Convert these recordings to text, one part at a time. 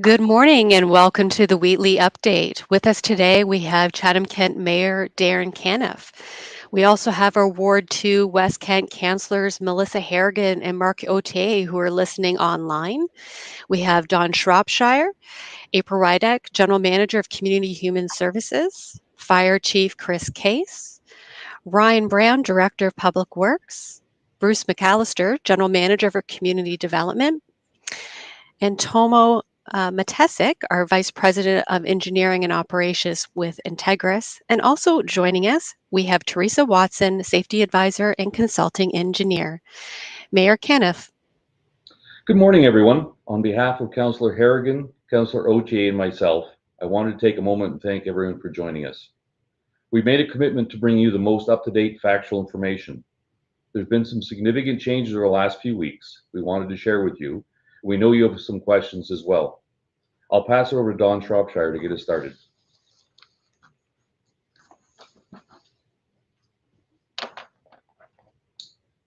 Good morning and welcome to the Wheatley Update. With us today, we have Chatham-Kent Mayor Darrin Canniff. We also have our Ward 2 West Kent Councillors Melissa Harrigan and Mark Ote who are listening online. We have Don Shropshire, April Rydek, General Manager of Community Human Services, Fire Chief Chris Case, Ryan Brown, Director of Public Works, Bruce McAllister, General Manager for Community Development, and Tomo Matesic, our Vice President of Engineering and Operations with Integris. And also joining us, we have Teresa Watson, Safety Advisor and Consulting Engineer. Mayor Canniff. Good morning, everyone. On behalf of Councillor Harrigan, Councillor Ote, and myself, I wanted to take a moment and thank everyone for joining us. We've made a commitment to bring you the most up-to-date factual information. There's been some significant changes over the last few weeks we wanted to share with you. We know you have some questions as well. I'll pass it over to Don Shropshire to get us started.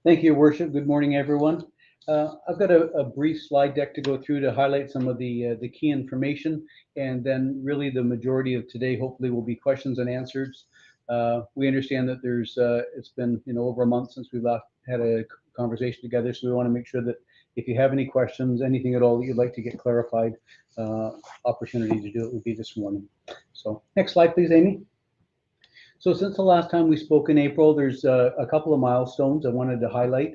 Thank you, Your Worship. Good morning, everyone. I've got a brief slide deck to go through to highlight some of the key information, and then really the majority of today hopefully will be questions and answers. We understand that it's been over a month since we last had a conversation together, so we want to make sure that if you have any questions, anything at all that you'd like to get clarified, opportunity to do it would be this morning. So next slide, please, Amy. So since the last time we spoke in April, there's a couple of milestones I wanted to highlight.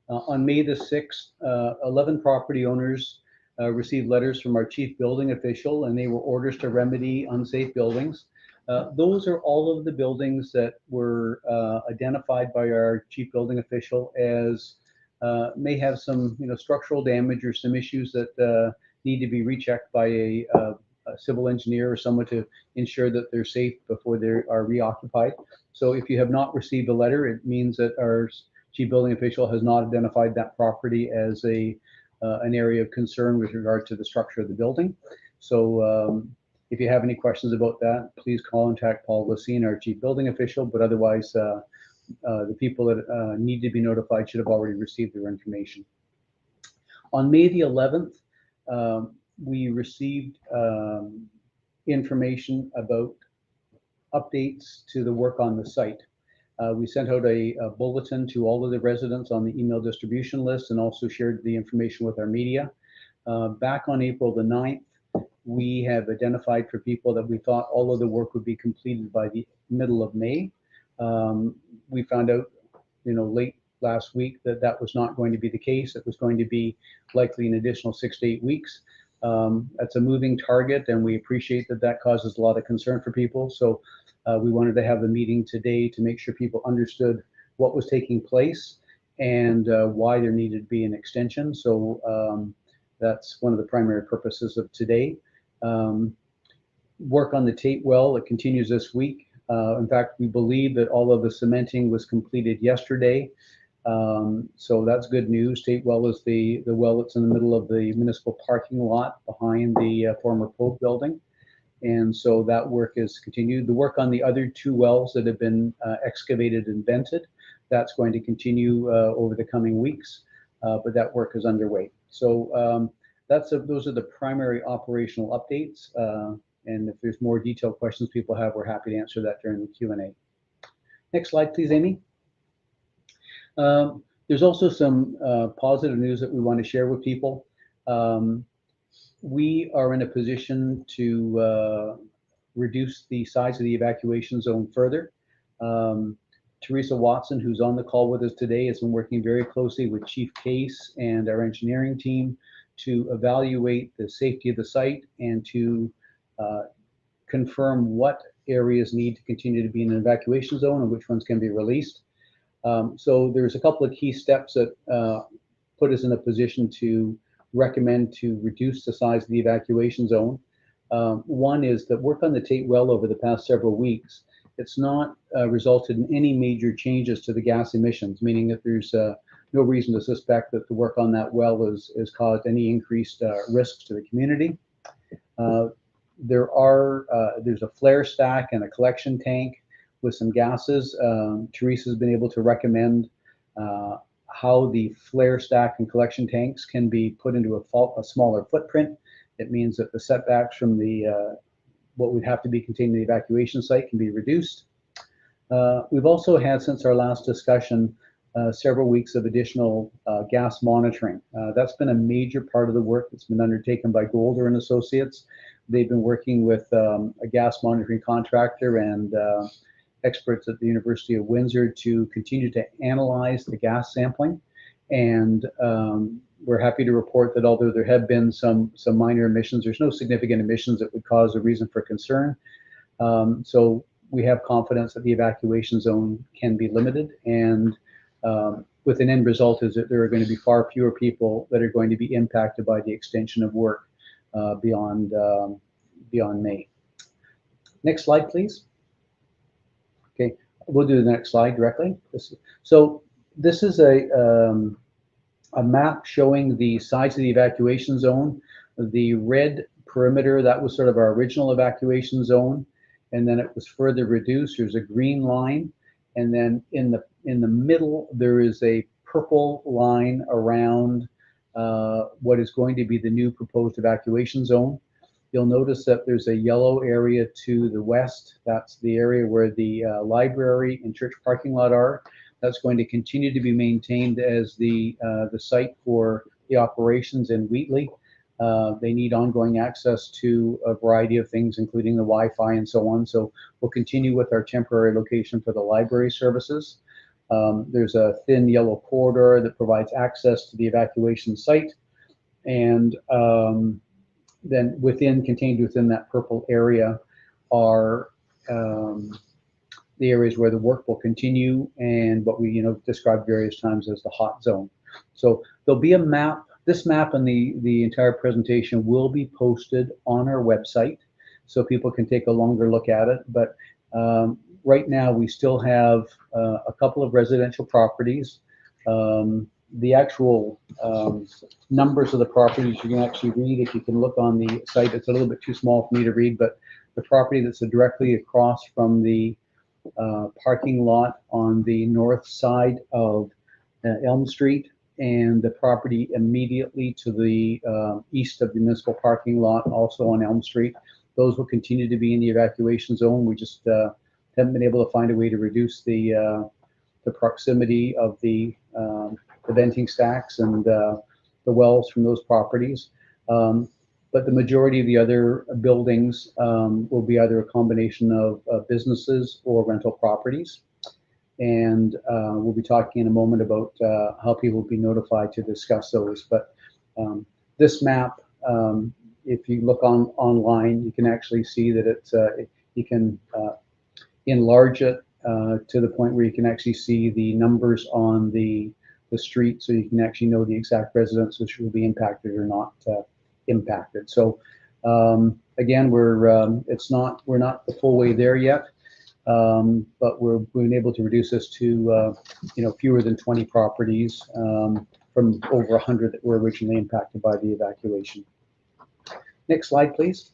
On May the 6th, 11 property owners received letters from our chief building official, and they were orders to remedy unsafe buildings. Those are all of the buildings that were identified by our chief building official as may have some structural damage or some issues that need to be rechecked by a civil engineer or someone to ensure that they're safe before they are reoccupied. So if you have not received a letter, it means that our chief building official has not identified that property as an area of concern with regard to the structure of the building. So if you have any questions about that, please contact Paul Lassine, our chief building official, but otherwise the people that need to be notified should have already received their information. On May the 11th, we received information about updates to the work on the site. We sent out a bulletin to all of the residents on the email distribution list and also shared the information with our media. Back on April the 9th, we have identified for people that we thought all of the work would be completed by the middle of May. We found out, late last week that was not going to be the case. It was going to be likely an additional 6 to 8 weeks. That's a moving target, and we appreciate that causes a lot of concern for people. So we wanted to have a meeting today to make sure people understood what was taking place and why there needed to be an extension. So that's one of the primary purposes of today. Work on the Tate well, it continues this week. In fact, we believe that all of the cementing was completed yesterday. So that's good news. Tate well is the well that's in the middle of the municipal parking lot behind the former Pope building. And so that work is continued. The work on the other 2 wells that have been excavated and vented, that's going to continue over the coming weeks, but that work is underway. So those are the primary operational updates. And if there's more detailed questions people have, we're happy to answer that during the Q&A. Next slide, please, Amy. There's also some positive news that we want to share with people. We are in a position to reduce the size of the evacuation zone further. Teresa Watson, who's on the call with us today, has been working very closely with Chief Case and our engineering team to evaluate the safety of the site and to confirm what areas need to continue to be in an evacuation zone and which ones can be released. So there's a couple of key steps that put us in a position to recommend to reduce the size of the evacuation zone. One is that work on the Tate well over the past several weeks, it's not resulted in any major changes to the gas emissions, meaning that there's no reason to suspect that the work on that well has caused any increased risks to the community. There's a flare stack and a collection tank with some gases. Teresa's been able to recommend how the flare stack and collection tanks can be put into a smaller footprint It means that the setbacks from the what would have to be contained in the evacuation site can be reduced. We've also had, since our last discussion, several weeks of additional gas monitoring. That's been a major part of the work that's been undertaken by Golder and Associates. They've been working with a gas monitoring contractor and experts at the University of Windsor to continue to analyze the gas sampling. And we're happy to report that although there have been some minor emissions, there's no significant emissions that would cause a reason for concern. So we have confidence that the evacuation zone can be limited, and with an end result is that there are going to be far fewer people that are going to be impacted by the extension of work beyond May. Next slide, please. Okay, we'll do the next slide directly. So this is a map showing the size of the evacuation zone. The red perimeter, that was sort of our original evacuation zone, and then it was further reduced. There's a green line, and then in the middle there is a purple line around what is going to be the new proposed evacuation zone. You'll notice that there's a yellow area to the west. That's the area where the library and church parking lot are. That's going to continue to be maintained as the site for the operations in Wheatley. They need ongoing access to a variety of things, including the Wi-Fi and so on. So we'll continue with our temporary location for the library services. There's a thin yellow corridor that provides access to the evacuation site. And then contained within that purple area are the areas where the work will continue and what we described various times as the hot zone. So there'll be a map. This map and the entire presentation will be posted on our website so people can take a longer look at it. But right now we still have a couple of residential properties. The actual numbers of the properties you can actually read if you can look on the site. It's a little bit too small for me to read, but the property that's directly across from the parking lot on the north side of Elm Street, and the property immediately to the east of the municipal parking lot, also on Elm Street. Those will continue to be in the evacuation zone. We just haven't been able to find a way to reduce the proximity of the venting stacks and the wells from those properties. But the majority of the other buildings will be either a combination of businesses or rental properties. And we'll be talking in a moment about how people will be notified to discuss those. But this map, if you look online, you can actually see that it's you can enlarge it to the point where you can actually see the numbers on the street, so you can actually know the exact residents which will be impacted or not impacted. So again, we're not the full way there yet. But we've been able to reduce this to fewer than 20 properties from over 100 that were originally impacted by the evacuation. Next slide, please.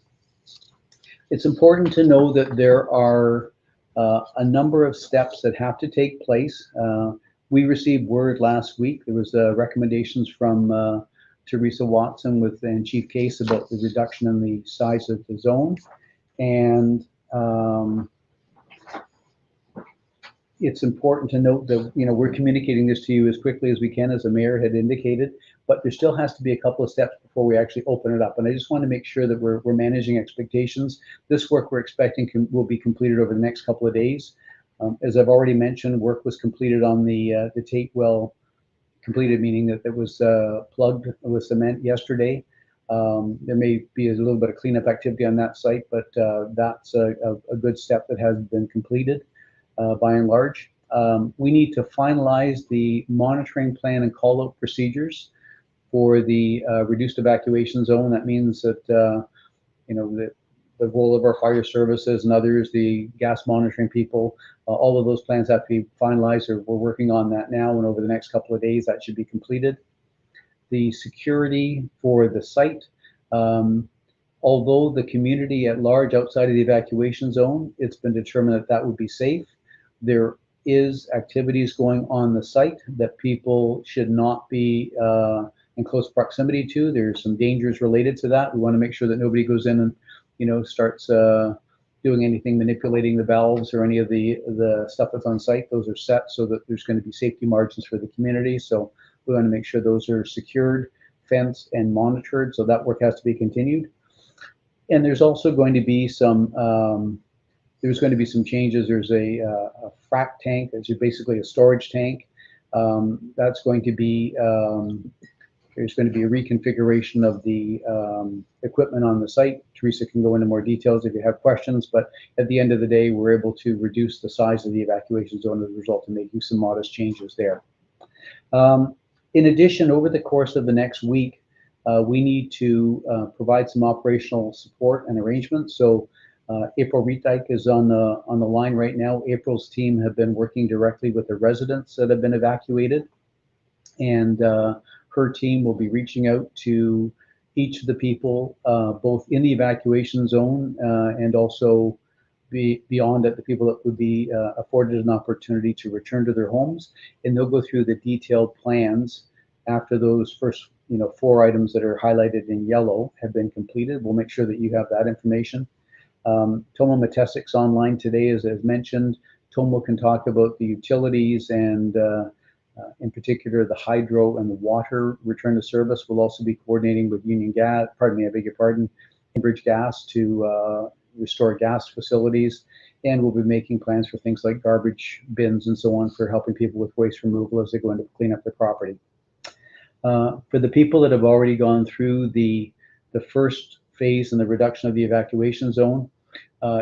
It's important to know that there are a number of steps that have to take place. We received word last week. There was recommendations from Teresa Watson and Chief Case about the reduction in the size of the zone, and it's important to note that we're communicating this to you as quickly as we can, as the mayor had indicated, but there still has to be a couple of steps before we actually open it up. And I just want to make sure that we're managing expectations. This work we're expecting will be completed over the next couple of days. As I've already mentioned, work was completed on the Tate well, completed meaning that it was plugged with cement yesterday. There may be a little bit of cleanup activity on that site, but that's a good step that has been completed. By and large, we need to finalize the monitoring plan and call-out procedures for the reduced evacuation zone. That means that the role of our fire services and others, the gas monitoring people, all of those plans have to be finalized, or we're working on that now, and over the next couple of days that should be completed. The security for the site, although the community at large outside of the evacuation zone, it's been determined that that would be safe. There is activities going on the site that people should not be in close proximity to. There's some dangers related to that. We want to make sure that nobody goes in and, starts doing anything, manipulating the valves or any of the stuff that's on site. Those are set so that there's going to be safety margins for the community. So we want to make sure those are secured, fenced, and monitored. So that work has to be continued. And there's also going to be some changes. There's a frac tank. It's basically a storage tank. That's going to be there's going to be a reconfiguration of the equipment on the site. Teresa can go into more details if you have questions, but at the end of the day, we're able to reduce the size of the evacuation zone as a result of making some modest changes there. In addition, over the course of the next week, we need to provide some operational support and arrangements. So April Reetdijk is on the line right now. April's team have been working directly with the residents that have been evacuated, and her team will be reaching out to each of the people, both in the evacuation zone and also beyond it, the people that would be afforded an opportunity to return to their homes. And they'll go through the detailed plans after those first 4 items that are highlighted in yellow have been completed. We'll make sure that you have that information. Tomo Matesik's online today, as mentioned. Tomo can talk about the utilities and in particular the hydro and the water return to service. We'll also be coordinating with Union Gas, Cambridge Gas to restore gas facilities, and we'll be making plans for things like garbage bins and so on for helping people with waste removal as they go in to clean up their property. For the people that have already gone through the first phase in the reduction of the evacuation zone,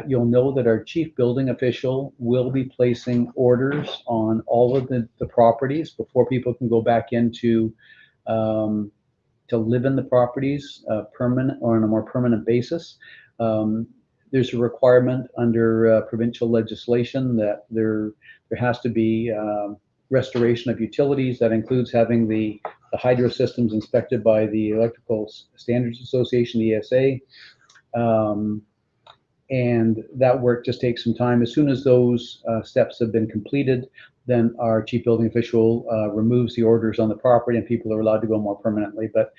you'll know that our chief building official will be placing orders on all of the properties before people can go back into to live in the properties permanent or on a more permanent basis. There's a requirement under provincial legislation that there has to be restoration of utilities. That includes having the hydro systems inspected by the Electrical Standards Association, the ESA. And that work just takes some time. As soon as those steps have been completed, then our chief building official removes the orders on the property and people are allowed to go more permanently. But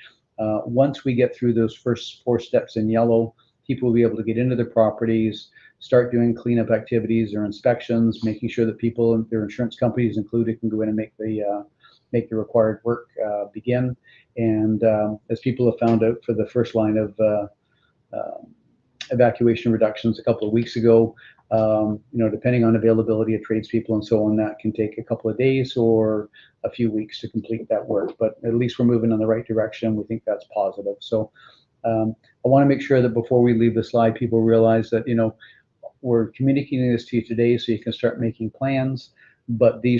once we get through those first 4 steps in yellow, people will be able to get into their properties, start doing cleanup activities or inspections, making sure that people and their insurance companies included can go in and make the required work begin. And as people have found out for the first line of evacuation reductions a couple of weeks ago, depending on availability of tradespeople and so on, that can take a couple of days or a few weeks to complete that work. But at least we're moving in the right direction. We think that's positive. So I want to make sure that before we leave the slide, people realize that, we're communicating this to you today so you can start making plans, but the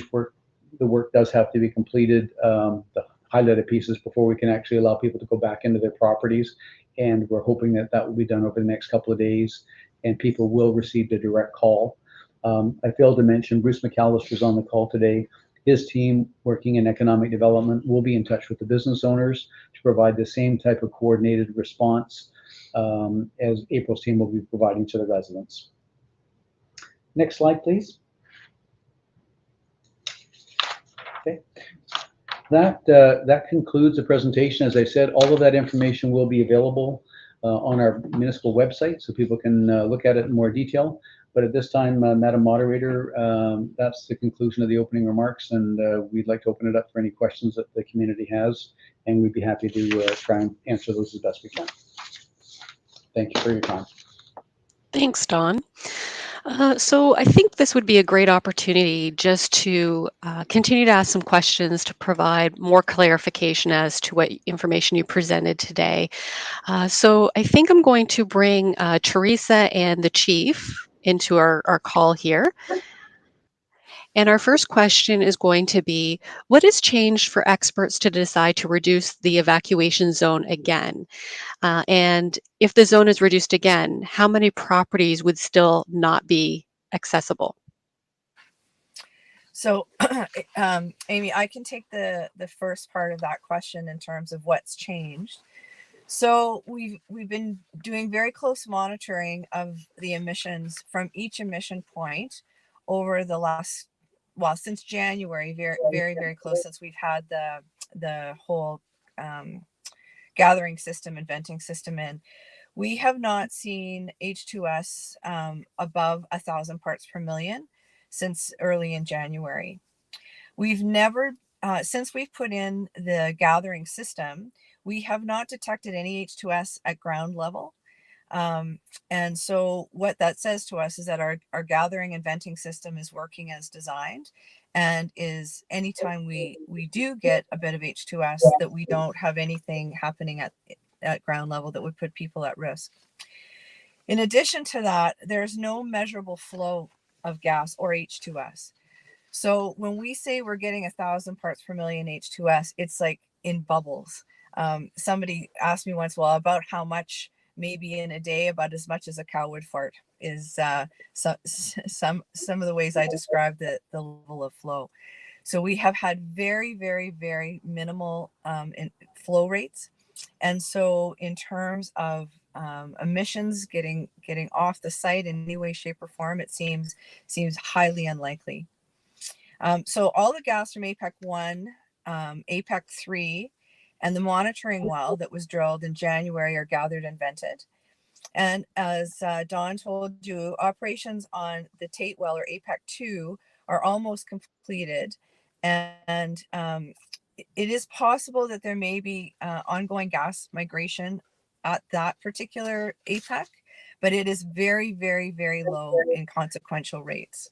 work does have to be completed, the highlighted pieces, before we can actually allow people to go back into their properties. And we're hoping that will be done over the next couple of days and people will receive the direct call. I failed to mention Bruce McAllister's on the call today. His team working in economic development will be in touch with the business owners to provide the same type of coordinated response as April's team will be providing to the residents. Next slide, please. Okay. That concludes the presentation. As I said, all of that information will be available on our municipal website so people can look at it in more detail. But at this time, Madam Moderator, that's the conclusion of the opening remarks, and we'd like to open it up for any questions that the community has, and we'd be happy to try and answer those as best we can. Thank you for your time. Thanks, Don. So I think this would be a great opportunity just to continue to ask some questions to provide more clarification as to what information you presented today. So I think I'm going to bring Teresa and the chief into our call here. And our first question is going to be, what has changed for experts to decide to reduce the evacuation zone again? And if the zone is reduced again, how many properties would still not be accessible? So, Amy, I can take the first part of that question in terms of what's changed. So we've been doing very close monitoring of the emissions from each emission point over the last, well, since January, very close, since we've had the whole gathering system and venting system in, we have not seen H2S above 1,000 parts per million since early in January. We've never, since we've put in the gathering system, we have not detected any H2S at ground level. And so what that says to us is that our gathering and venting system is working as designed, and is anytime we do get a bit of H2S, that we don't have anything happening at ground level that would put people at risk. In addition to that, there's no measurable flow of gas or H2S. So when we say we're getting 1,000 parts per million H2S, it's like in bubbles. Somebody asked me once, well, about how much? Maybe in a day, about as much as a cow would fart is some of the ways I describe the level of flow. So we have had very, very, very minimal flow rates. And so in terms of emissions getting off the site in any way, shape, or form, it seems highly unlikely. So all the gas from APEC 1, APEC 3, and the monitoring well that was drilled in January are gathered and vented. And as Don told you, operations on the Tate well, or APEC 2, are almost completed. And it is possible that there may be ongoing gas migration at that particular APEC, but it is very, very, very low in consequential rates.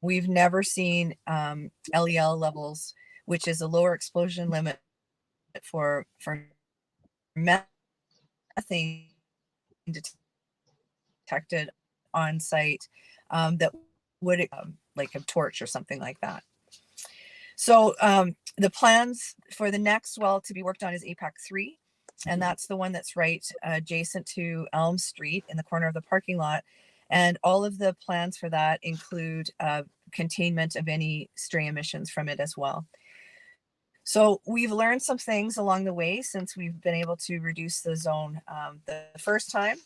We've never seen LEL levels, which is a lower explosion limit for methane detected on site, that would like a torch or something like that. So the plans for the next well to be worked on is APEC 3, and that's the one that's right adjacent to Elm Street in the corner of the parking lot. And all of the plans for that include containment of any stray emissions from it as well. So we've learned some things along the way since we've been able to reduce the zone the first time.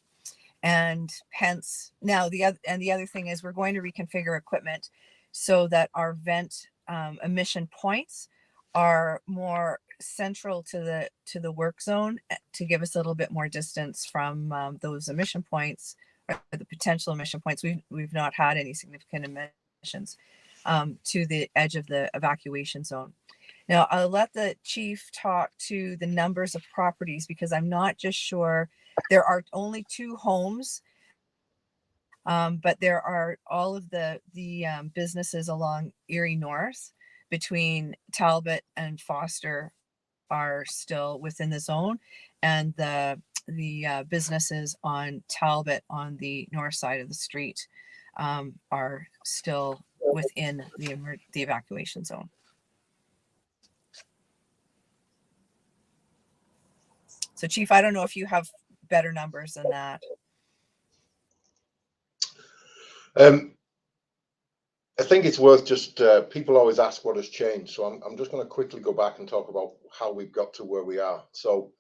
And hence now the other thing is we're going to reconfigure equipment so that our vent emission points are more central to the work zone, to give us a little bit more distance from those emission points, or the potential emission points. We've not had any significant emissions to the edge of the evacuation zone. Now I'll let the chief talk to the numbers of properties, because I'm not just sure. There are only 2 homes, but there are all of the businesses along Erie North between Talbot and Foster are still within the zone, and the businesses on Talbot on the north side of the street are still within the evacuation zone. So, Chief, I don't know if you have better numbers than that. I think it's worth just, people always ask what has changed. So I'm just going to quickly go back and talk about how we've got to where we are. So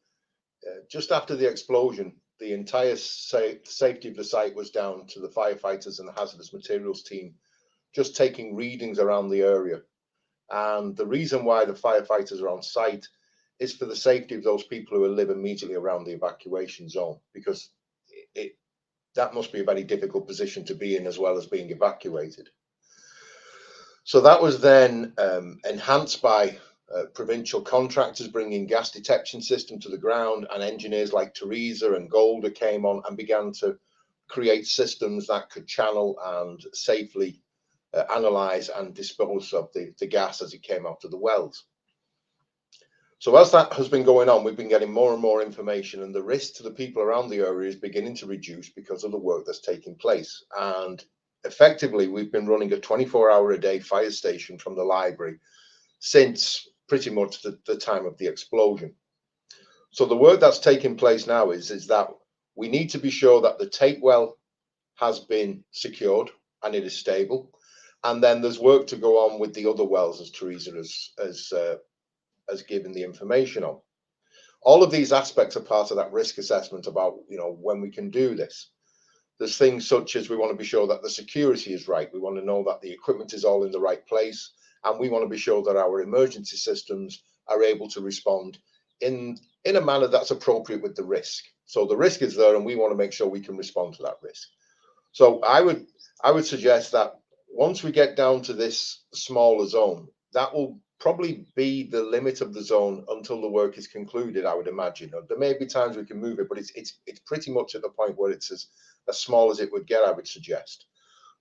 just after the explosion, the entire safety of the site was down to the firefighters and the hazardous materials team, just taking readings around the area. And the reason why the firefighters are on site is for the safety of those people who live immediately around the evacuation zone, because that must be a very difficult position to be in, as well as being evacuated. So that was then enhanced by provincial contractors bringing gas detection system to the ground, and engineers like Teresa and Golder came on and began to create systems that could channel and safely analyze and dispose of the gas as it came out of the wells. So as that has been going on, we've been getting more and more information, and the risk to the people around the area is beginning to reduce because of the work that's taking place. And effectively, we've been running a 24-hour-a-day fire station from the library since pretty much the time of the explosion. So the work that's taking place now is that we need to be sure that the Tate well has been secured and it is stable. And then there's work to go on with the other wells, as Teresa has given the information on. All of these aspects are part of that risk assessment about, when we can do this. There's things such as we want to be sure that the security is right. We want to know that the equipment is all in the right place. And we want to be sure that our emergency systems are able to respond in a manner that's appropriate with the risk. So the risk is there, and we want to make sure we can respond to that risk. So I would suggest that once we get down to this smaller zone, that will probably be the limit of the zone until the work is concluded, I would imagine. There may be times we can move it, but it's pretty much at the point where it's as small as it would get, I would suggest.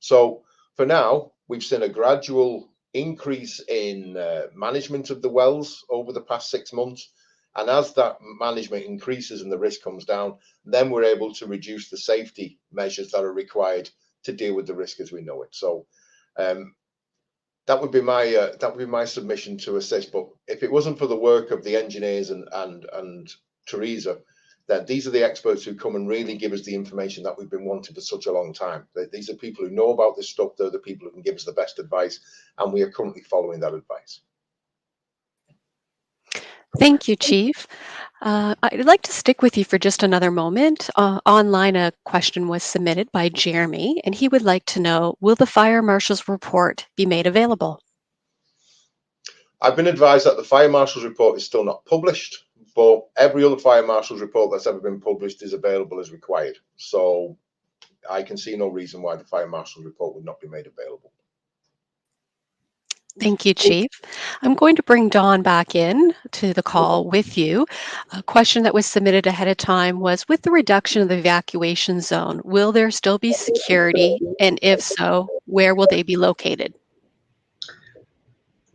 So for now, we've seen a gradual increase in management of the wells over the past 6 months. And as that management increases and the risk comes down, then we're able to reduce the safety measures that are required to deal with the risk as we know it. So that would be my submission to assist. But if it wasn't for the work of the engineers and Teresa, then these are the experts who come and really give us the information that we've been wanting for such a long time. These are people who know about this stuff. They're the people who can give us the best advice, and we are currently following that advice. Thank you, Chief. I'd like to stick with you for just another moment. Online, a question was submitted by Jeremy, and he would like to know, will the fire marshal's report be made available? I've been advised that the fire marshal's report is still not published, but every other fire marshal's report that's ever been published is available as required. So I can see no reason why the fire marshal's report would not be made available. Thank you, Chief. I'm going to bring Dawn back in to the call with you. A question that was submitted ahead of time was, with the reduction of the evacuation zone, will there still be security? And if so, where will they be located?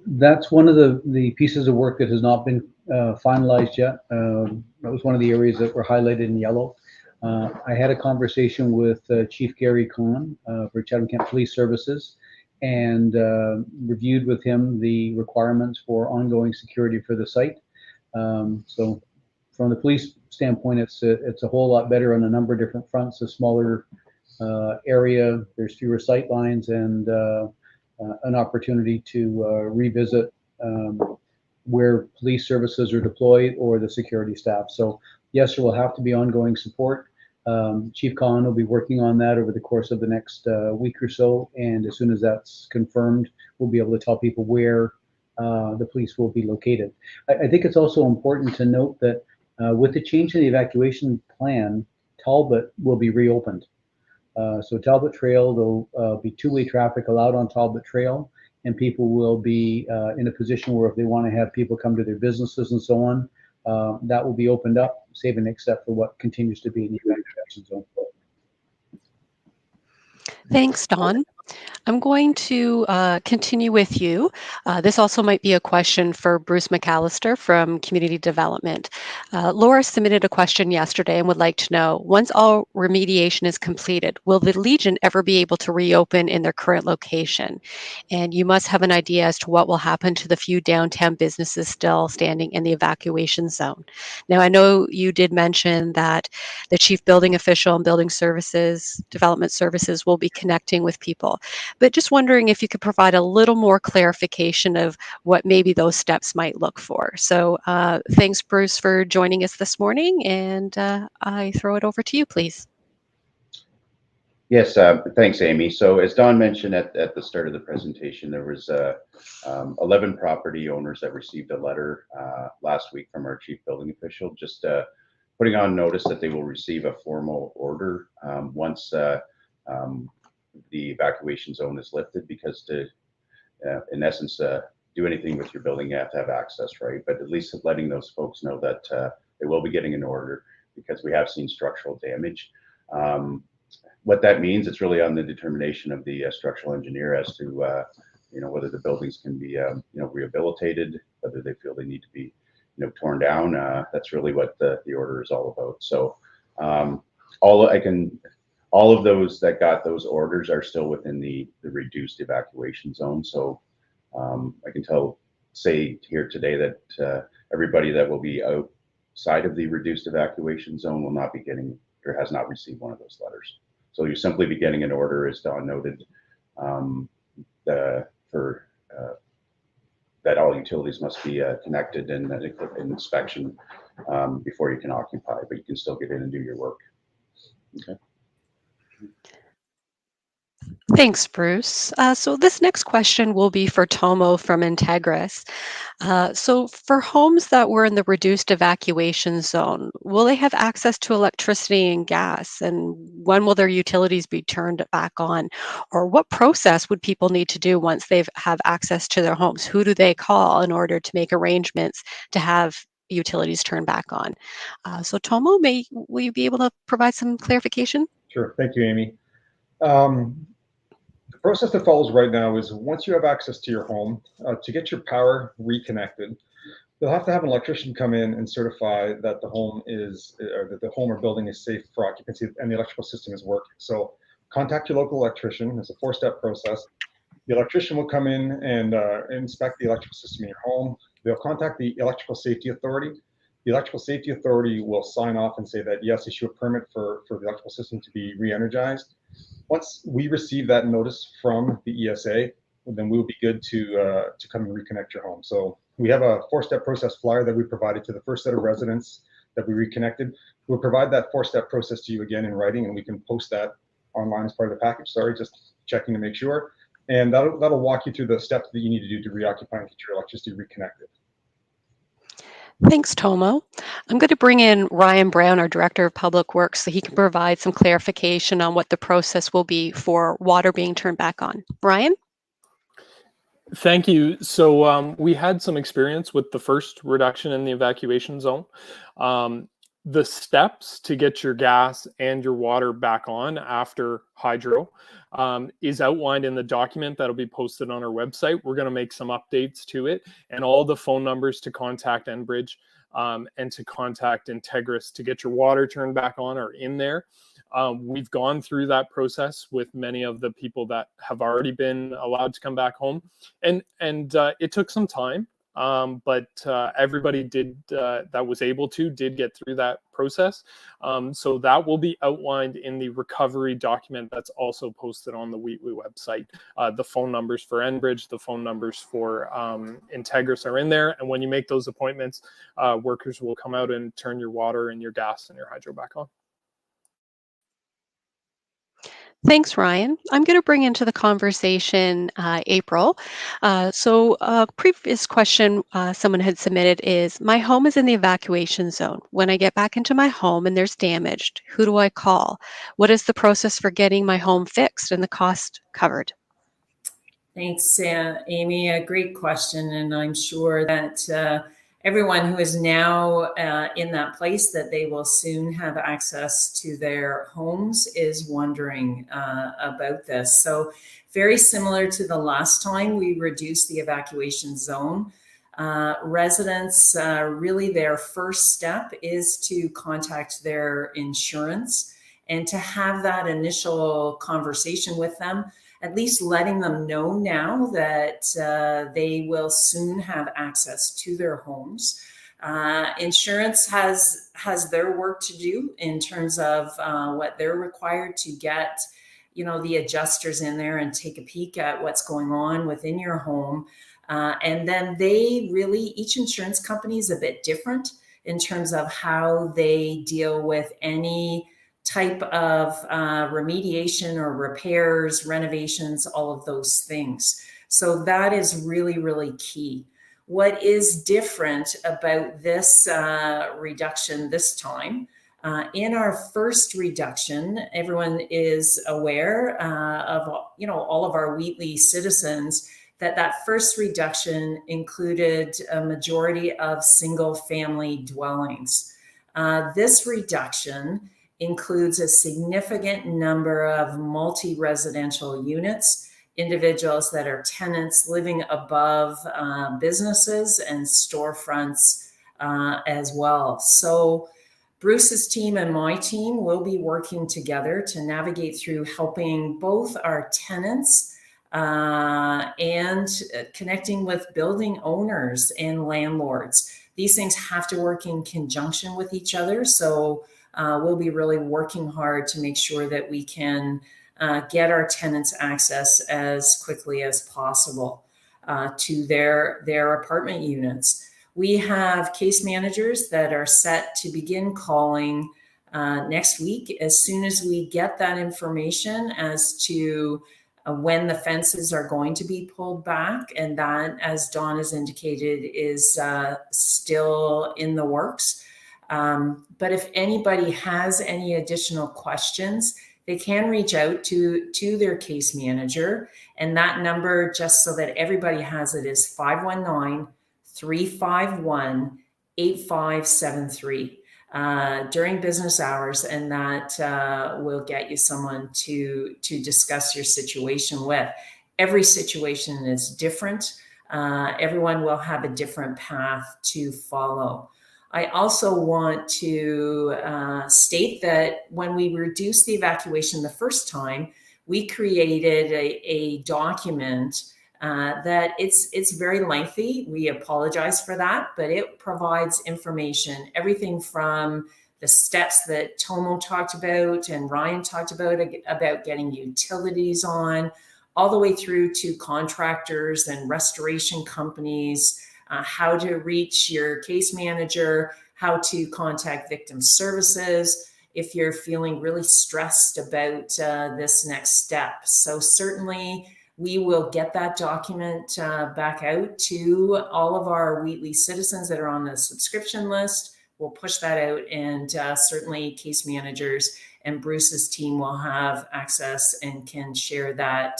That's one of the pieces of work that has not been finalized yet. That was one of the areas that were highlighted in yellow. I had a conversation with Chief Gary Kahn for Chatham-Kent Police Services, and reviewed with him the requirements for ongoing security for the site. So from the police standpoint, it's a whole lot better on a number of different fronts. A smaller area, there's fewer sight lines, and an opportunity to revisit where police services are deployed or the security staff. So yes, there will have to be ongoing support. Chief Khan will be working on that over the course of the next week or so, and as soon as that's confirmed, we'll be able to tell people where the police will be located. I think it's also important to note that with the change in the evacuation plan, Talbot will be reopened. So Talbot Trail, there'll be two-way traffic allowed on Talbot Trail, and people will be in a position where if they want to have people come to their businesses and so on, that will be opened up, saving except for what continues to be in the evacuation zone. Thanks, Dawn. I'm going to continue with you. This also might be a question for Bruce McAllister from Community Development. Laura submitted a question yesterday and would like to know, once all remediation is completed, will the Legion ever be able to reopen in their current location? And you must have an idea as to what will happen to the few downtown businesses still standing in the evacuation zone. Now, I know you did mention that the chief building official and building services, development services will be connecting with people. But just wondering if you could provide a little more clarification of what maybe those steps might look for. So thanks, Bruce, for joining us this morning, and I throw it over to you, please. Yes, thanks, Amy. So as Dawn mentioned at the start of the presentation, there was 11 property owners that received a letter last week from our chief building official, just putting on notice that they will receive a formal order once the evacuation zone is lifted, because to, in essence, do anything with your building, you have to have access, right? But at least letting those folks know that they will be getting an order, because we have seen structural damage. What that means, it's really on the determination of the structural engineer as to whether the buildings can be rehabilitated, whether they feel they need to be torn down. That's really what the order is all about. So all of those that got those orders are still within the reduced evacuation zone. So I can say here today that everybody that will be outside of the reduced evacuation zone will not be getting or has not received one of those letters. So you simply be getting an order, as Dawn noted, for that all utilities must be connected and an inspection before you can occupy, but you can still get in and do your work. Okay. Thanks, Bruce. So this next question will be for Tomo from Integris. So for homes that were in the reduced evacuation zone, will they have access to electricity and gas? And when will their utilities be turned back on? Or what process would people need to do once they have access to their homes? Who do they call in order to make arrangements to have utilities turned back on? So Tomo, will you be able to provide some clarification? Sure. Thank you, Amy. The process that follows right now is once you have access to your home, to get your power reconnected, you'll have to have an electrician come in and certify that the home is, or that the home or building is safe for occupancy and the electrical system is working. So contact your local electrician. It's a 4-step process. The electrician will come in and inspect the electrical system in your home. They'll contact the Electrical Safety Authority. The Electrical Safety Authority will sign off and say that, yes, issue a permit for the electrical system to be re-energized. Once we receive that notice from the ESA, then we'll be good to come and reconnect your home. So we have a 4-step process flyer that we provided to the first set of residents that we reconnected. We'll provide that 4-step process to you again in writing, and we can post that online as part of the package. Sorry, just checking to make sure. And that'll walk you through the steps that you need to do to reoccupy and get your electricity reconnected. Thanks, Tomo. I'm going to bring in Ryan Brown, our Director of Public Works, so he can provide some clarification on what the process will be for water being turned back on. Ryan? Thank you. So we had some experience with the first reduction in the evacuation zone. The steps to get your gas and your water back on after hydro is outlined in the document that'll be posted on our website. We're going to make some updates to it, and all the phone numbers to contact Enbridge and to contact Integris to get your water turned back on are in there. We've gone through that process with many of the people that have already been allowed to come back home, and it took some time. But everybody that was able to did get through that process. So that will be outlined in the recovery document that's also posted on the Wheatley website. The phone numbers for Enbridge, the phone numbers for Integris are in there. And when you make those appointments, workers will come out and turn your water and your gas and your hydro back on. Thanks, Ryan. I'm going to bring into the conversation April. So a previous question someone had submitted is, my home is in the evacuation zone. When I get back into my home and there's damage, who do I call? What is the process for getting my home fixed and the cost covered? Thanks, Amy. A great question. And I'm sure that everyone who is now in that place that they will soon have access to their homes is wondering about this. So very similar to the last time we reduced the evacuation zone, residents, really their first step is to contact their insurance and to have that initial conversation with them, at least letting them know now that they will soon have access to their homes. Insurance has their work to do in terms of what they're required to get, the adjusters in there and take a peek at what's going on within your home. And then each insurance company is a bit different in terms of how they deal with any type of remediation or repairs, renovations, all of those things. So that is really, really key. What is different about this reduction this time? In our first reduction, everyone is aware of all of our Wheatley citizens that first reduction included a majority of single-family dwellings. This reduction includes a significant number of multi-residential units, individuals that are tenants living above businesses and storefronts as well. So Bruce's team and my team will be working together to navigate through helping both our tenants and connecting with building owners and landlords. These things have to work in conjunction with each other. So we'll be really working hard to make sure that we can get our tenants access as quickly as possible to their apartment units. We have case managers that are set to begin calling next week as soon as we get that information as to when the fences are going to be pulled back, and that, as Dawn has indicated, is still in the works. But if anybody has any additional questions, they can reach out to their case manager. And that number, just so that everybody has it, is 519-351-8573 during business hours, and that will get you someone to discuss your situation with. Every situation is different. Everyone will have a different path to follow. I also want to state that when we reduced the evacuation the first time, we created a document that it's very lengthy. We apologize for that, but it provides information, everything from the steps that Tomo talked about and Ryan talked about getting utilities on, all the way through to contractors and restoration companies, how to reach your case manager, how to contact victim services if you're feeling really stressed about this next step. So certainly we will get that document back out to all of our Wheatley citizens that are on the subscription list. We'll push that out, and certainly case managers and Bruce's team will have access and can share that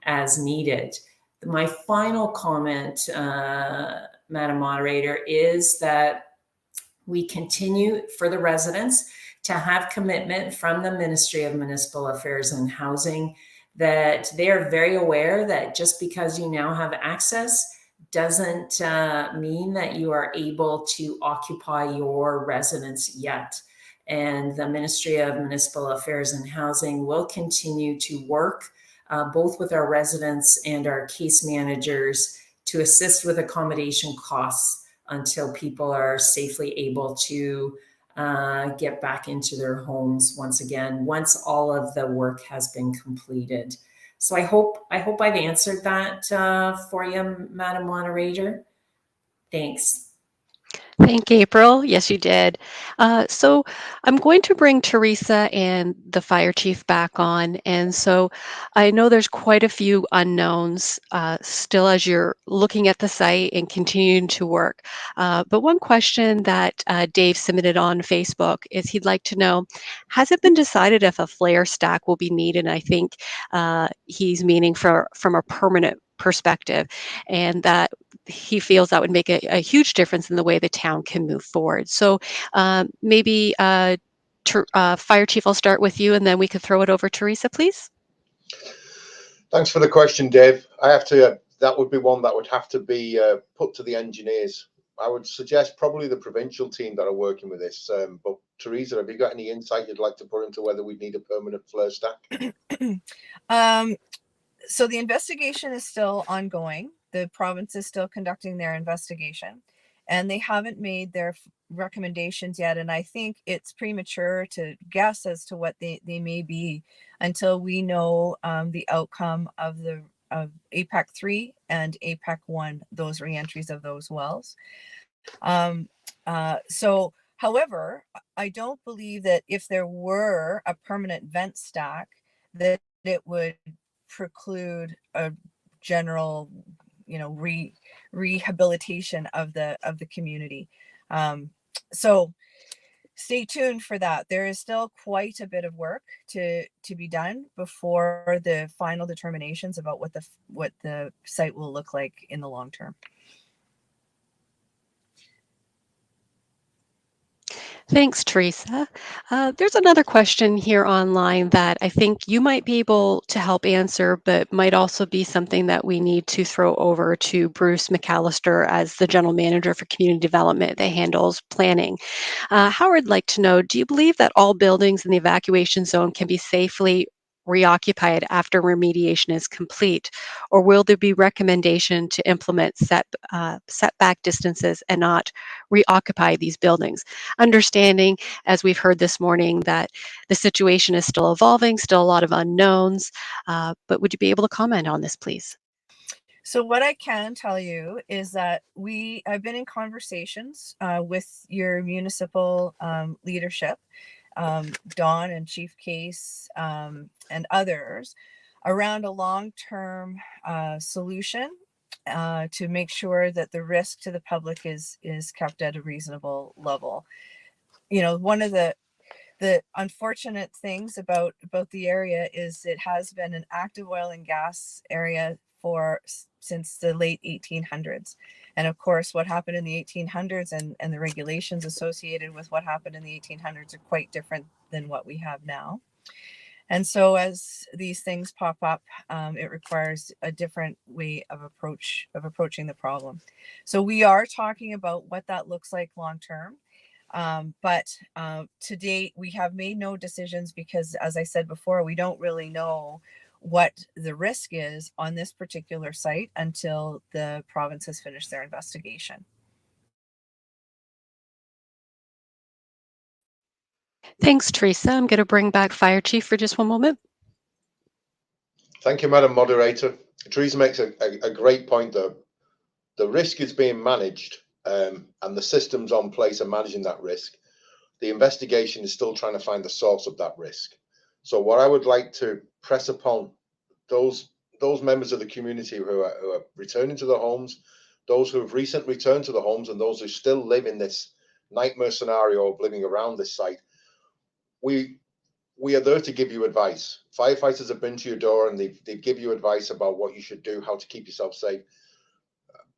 as needed. My final comment, Madam Moderator, is that we continue for the residents to have commitment from the Ministry of Municipal Affairs and Housing that they are very aware that just because you now have access doesn't mean that you are able to occupy your residence yet. And the Ministry of Municipal Affairs and Housing will continue to work both with our residents and our case managers to assist with accommodation costs until people are safely able to get back into their homes once again, once all of the work has been completed. So I hope I've answered that for you, Madam Moderator. Thanks. Thank you, April. Yes, you did. So I'm going to bring Teresa and the fire chief back on. And so I know there's quite a few unknowns still as you're looking at the site and continuing to work. But one question that Dave submitted on Facebook is he'd like to know, has it been decided if a flare stack will be needed? And I think he's meaning from a permanent perspective, and that he feels that would make a huge difference in the way the town can move forward. So maybe Fire Chief, I'll start with you, and then we could throw it over to Teresa, please. Thanks for the question, Dave. That would be one that would have to be put to the engineers. I would suggest probably the provincial team that are working with this. But Teresa, have you got any insight you'd like to put into whether we need a permanent flare stack? So the investigation is still ongoing. The province is still conducting their investigation, and they haven't made their recommendations yet. And I think it's premature to guess as to what they may be until we know the outcome of APAC 3 and APAC 1, those reentries of those wells. However, I don't believe that if there were a permanent vent stack, that it would preclude a general, rehabilitation of the community. So stay tuned for that. There is still quite a bit of work to be done before the final determinations about what the site will look like in the long term. Thanks, Teresa. There's another question here online that I think you might be able to help answer, but might also be something that we need to throw over to Bruce McAllister as the General Manager for Community Development that handles planning. Howard would like to know, do you believe that all buildings in the evacuation zone can be safely reoccupied after remediation is complete, or will there be recommendation to implement setback distances and not reoccupy these buildings? Understanding, as we've heard this morning, that the situation is still evolving, still a lot of unknowns, but would you be able to comment on this, please? So what I can tell you is that I've been in conversations with your municipal leadership, Dawn and Chief Case and others, around a long-term solution to make sure that the risk to the public is kept at a reasonable level. You know, one of the unfortunate things about the area is it has been an active oil and gas area since the late 1800s. And of course, what happened in the 1800s and the regulations associated with what happened in the 1800s are quite different than what we have now. And so as these things pop up, it requires a different way of approaching the problem. So we are talking about what that looks like long term. But to date, we have made no decisions because, as I said before, we don't really know what the risk is on this particular site until the province has finished their investigation. Thanks, Teresa. I'm going to bring back Fire Chief for just one moment. Thank you, Madam Moderator. Teresa makes a great point, though. The risk is being managed and the systems on place are managing that risk. The investigation is still trying to find the source of that risk. So what I would like to press upon those members of the community who are returning to the homes, those who have recently returned to the homes, and those who still live in this nightmare scenario of living around this site, we are there to give you advice. Firefighters have been to your door and they give you advice about what you should do, how to keep yourself safe.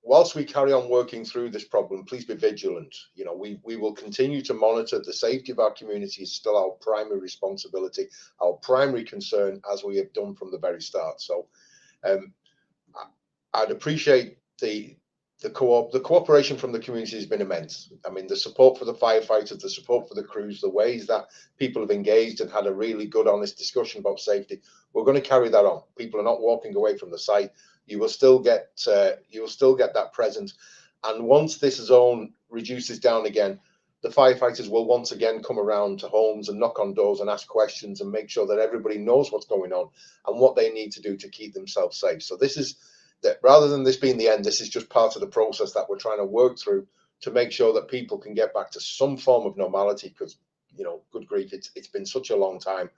Whilst we carry on working through this problem, please be vigilant. You know, we will continue to monitor the safety of our community is still our primary responsibility, our primary concern, as we have done from the very start. So I'd appreciate the cooperation from the community has been immense. I mean, the support for the firefighters, the support for the crews, the ways that people have engaged and had a really good, honest discussion about safety. We're going to carry that on. People are not walking away from the site. You will still get that present. And once this zone reduces down again, the firefighters will once again come around to homes and knock on doors and ask questions and make sure that everybody knows what's going on and what they need to do to keep themselves safe. So this is that, rather than this being the end, this is just part of the process that we're trying to work through to make sure that people can get back to some form of normality, because, you know, good grief, it's been such a long time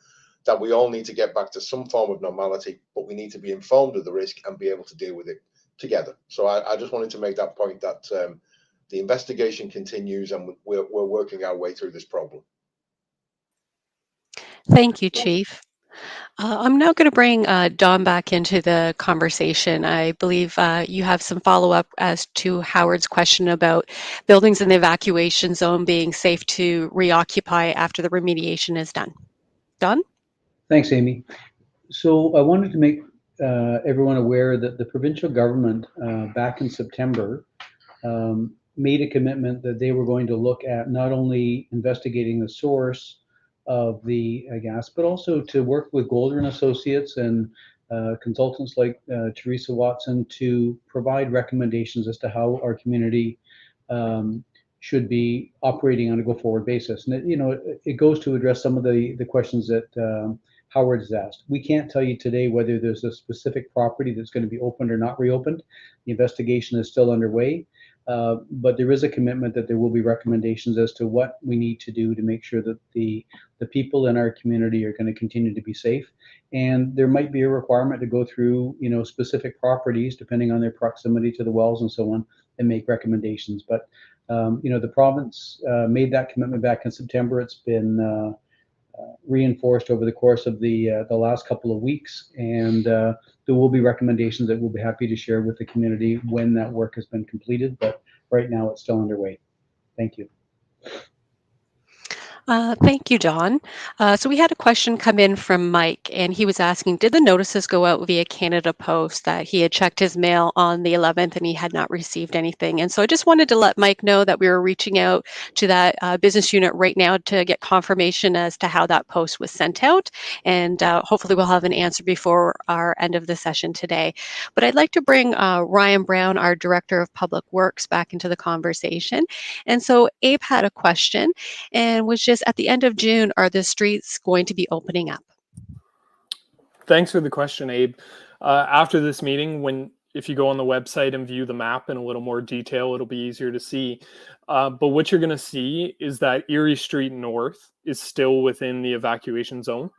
that we all need to get back to some form of normality, but we need to be informed of the risk and be able to deal with it together. So I just wanted to make that point that the investigation continues and we're working our way through this problem. Thank you, Chief. I'm now going to bring Don back into the conversation. I believe you have some follow-up as to Howard's question about buildings in the evacuation zone being safe to reoccupy after the remediation is done. Don? Thanks, Amy. So I wanted to make everyone aware that the provincial government back in September made a commitment that they were going to look at not only investigating the source of the gas, but also to work with Golder and Associates and consultants like Teresa Watson to provide recommendations as to how our community should be operating on a go-forward basis. And it goes to address some of the questions that Howard has asked. We can't tell you today whether there's a specific property that's going to be opened or not reopened. The investigation is still underway, but there is a commitment that there will be recommendations as to what we need to do to make sure that the people in our community are going to continue to be safe. And there might be a requirement to go through, specific properties, depending on their proximity to the wells and so on, and make recommendations. But, the province made that commitment back in September. It's been reinforced over the course of the last couple of weeks, and there will be recommendations that we'll be happy to share with the community when that work has been completed, but right now it's still underway. Thank you. Thank you, Don. So we had a question come in from Mike, and he was asking, did the notices go out via Canada Post, that he had checked his mail on the 11th and he had not received anything? And so I just wanted to let Mike know that we were reaching out to that business unit right now to get confirmation as to how that post was sent out. And hopefully we'll have an answer before our end of the session today. But I'd like to bring Ryan Brown, our Director of Public Works, back into the conversation. And so Abe had a question and was just, at the end of June, are the streets going to be opening up? Thanks for the question, Abe. After this meeting, if you go on the website and view the map in a little more detail, it'll be easier to see. But what you're going to see is that Erie Street North is still within the evacuation zone,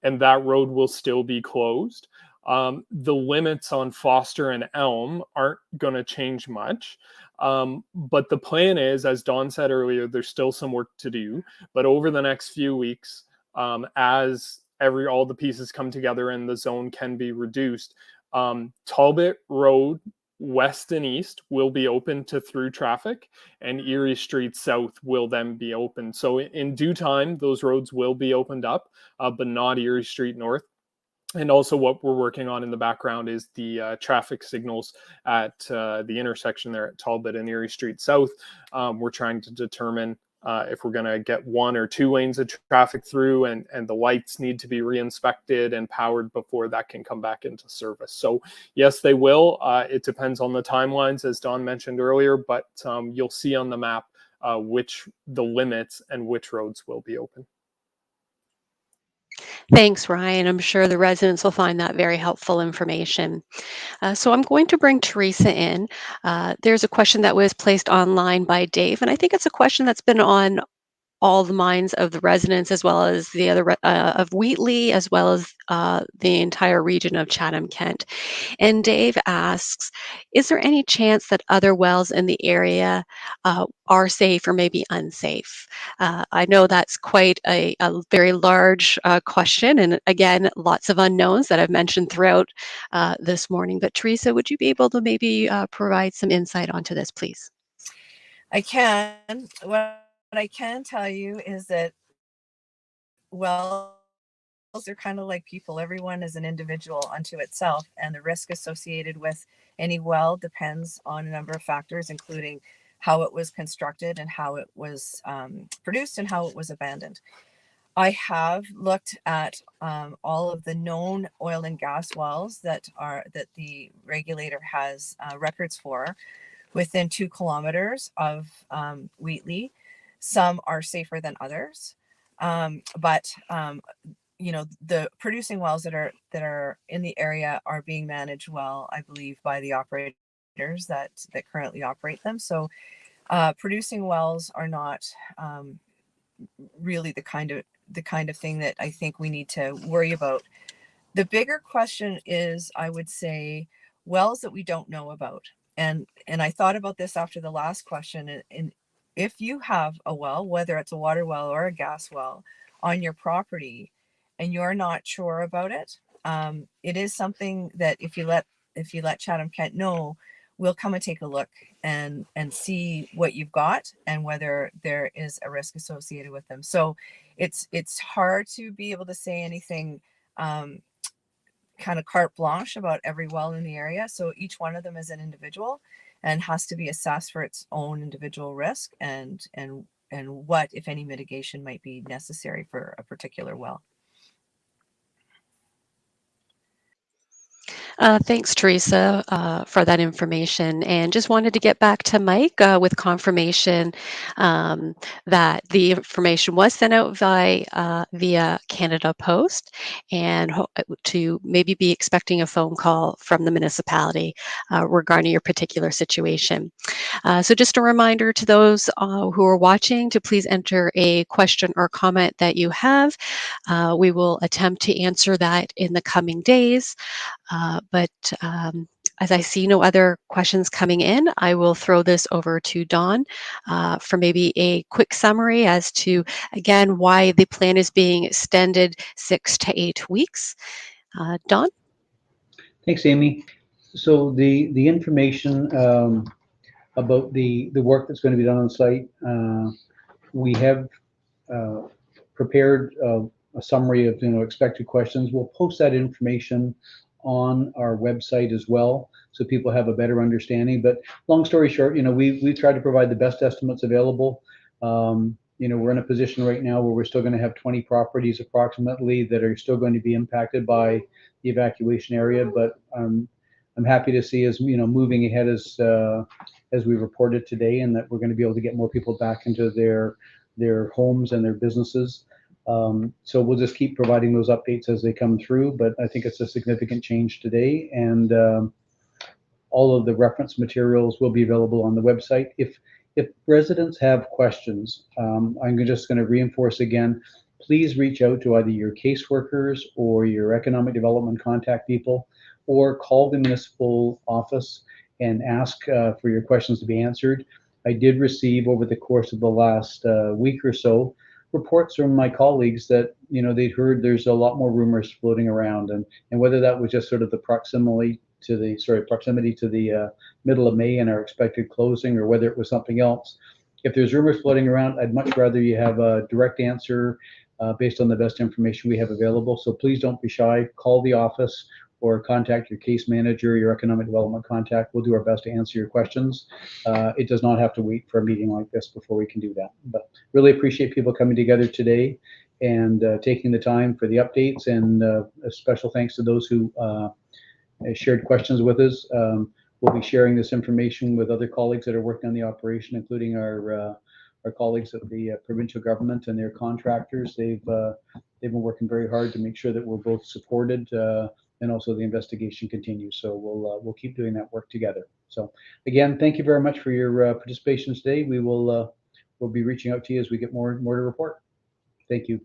and that road will still be closed. The limits on Foster and Elm aren't going to change much. But the plan is, as Don said earlier, there's still some work to do. But over the next few weeks, as all the pieces come together and the zone can be reduced, Talbot Road west and east will be open to through traffic, and Erie Street South will then be open. So in due time, those roads will be opened up, but not Erie Street North. And also what we're working on in the background is the traffic signals at the intersection there at Talbot and Erie Street South. We're trying to determine if we're going to get 1 or 2 lanes of traffic through, and the lights need to be re-inspected and powered before that can come back into service. So yes, they will. It depends on the timelines, as Don mentioned earlier, but you'll see on the map which the limits and which roads will be open. Thanks, Ryan. I'm sure the residents will find that very helpful information. So I'm going to bring Teresa in. There's a question that was placed online by Dave, and I think it's a question that's been on all the minds of the residents, as well as the other of Wheatley, as well as the entire region of Chatham-Kent. And Dave asks, is there any chance that other wells in the area are safe or maybe unsafe? I know that's quite a very large question, and again, lots of unknowns that I've mentioned throughout this morning. But Teresa, would you be able to maybe provide some insight onto this, please? I can. What I can tell you is that wells are kind of like people. Everyone is an individual unto itself, and the risk associated with any well depends on a number of factors, including how it was constructed and how it was produced and how it was abandoned. I have looked at all of the known oil and gas wells that the regulator has records for within 2 kilometers of Wheatley. Some are safer than others, but the producing wells that are in the area are being managed well, I believe, by the operators that currently operate them. So producing wells are not really the kind of thing that I think we need to worry about. The bigger question is, I would say, wells that we don't know about. And I thought about this after the last question. And if you have a well, whether it's a water well or a gas well, on your property, and you're not sure about it, it is something that if you let Chatham-Kent know, we'll come and take a look and see what you've got and whether there is a risk associated with them. So it's hard to be able to say anything kind of carte blanche about every well in the area. So each one of them is an individual and has to be assessed for its own individual risk and what, if any, mitigation might be necessary for a particular well. Thanks, Teresa, for that information. And just wanted to get back to Mike with confirmation that the information was sent out via Canada Post, and to maybe be expecting a phone call from the municipality regarding your particular situation. So just a reminder to those who are watching to please enter a question or comment that you have. We will attempt to answer that in the coming days. But as I see no other questions coming in, I will throw this over to Don for maybe a quick summary as to, again, why the plan is being extended 6 to 8 weeks. Don? Thanks, Amy. So the information about the work that's going to be done on site, we have prepared a summary of expected questions. We'll post that information on our website as well, so people have a better understanding. But long story short, we've tried to provide the best estimates available. We're in a position right now where we're still going to have 20 properties approximately that are still going to be impacted by the evacuation area. But I'm happy to see us, moving ahead as we reported today, and that we're going to be able to get more people back into their homes and their businesses. So we'll just keep providing those updates as they come through, but I think it's a significant change today, and all of the reference materials will be available on the website. If residents have questions, I'm just going to reinforce again, please reach out to either your caseworkers or your economic development contact people. or call the municipal office and ask for your questions to be answered. I did receive over the course of the last week or so reports from my colleagues that they'd heard there's a lot more rumors floating around, and whether that was just sort of the proximity to the middle of May and our expected closing, or whether it was something else. If there's rumors floating around, I'd much rather you have a direct answer based on the best information we have available. So please don't be shy. Call the office or contact your case manager, your economic development contact. We'll do our best to answer your questions. It does not have to wait for a meeting like this before we can do that. But really appreciate people coming together today and taking the time for the updates, and a special thanks to those who shared questions with us. We'll be sharing this information with other colleagues that are working on the operation, including our colleagues at the provincial government and their contractors. They've been working very hard to make sure that we're both supported and also the investigation continues. So we'll keep doing that work together. So again, thank you very much for your participation today. We'll be reaching out to you as we get more to report. Thank you.